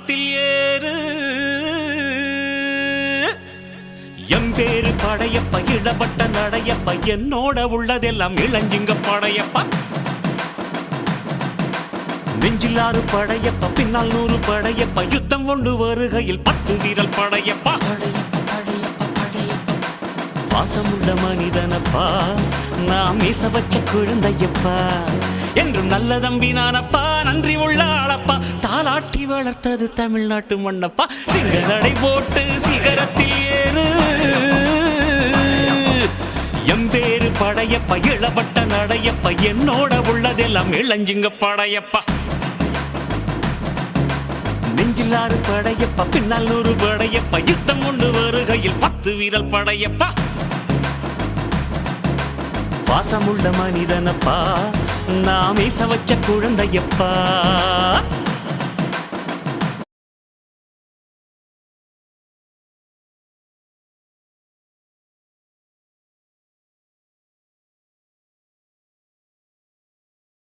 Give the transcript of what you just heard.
வாகனத்தில் ஏறு. எம்பேரு படையப்ப இளவட்ட நடையப்ப என்னோட உள்ளதெல்லாம் இளஞ்சிங்க படையப்பா. நெஞ்சிலாறு படையப்ப பின்னால் 100 படையப்ப யுத்தம் கொண்டு வருகையில் 10 வீரல் படையப்பா. பாசமுள்ள மனிதனப்பா நாம் மீச வச்ச குழந்தையப்பா. என்றும் நல்ல தம்பி நானப்பா நன்றி உள்ள ஆளப்பா. தாலாட்டி வளர்த்தது தமிழ்நாட்டு மண்ணப்பா. சிங்க நடை போட்டு சிகரத்தில் ஏறு. எம்பேரு படையப்ப இளவட்ட நடையப்ப என்னோட உள்ளதெல்லாம் இளஞ்சிங்க படையப்பா. நெஞ்சிலாறு படையப்ப பின்னால் 100 படையப்ப யுத்தம் கொண்டு வருகையில் 10 வீரல் படையப்பா. பாசமுள்ள மனிதனப்பா நாம் மீச வச்ச குழந்தையப்பா.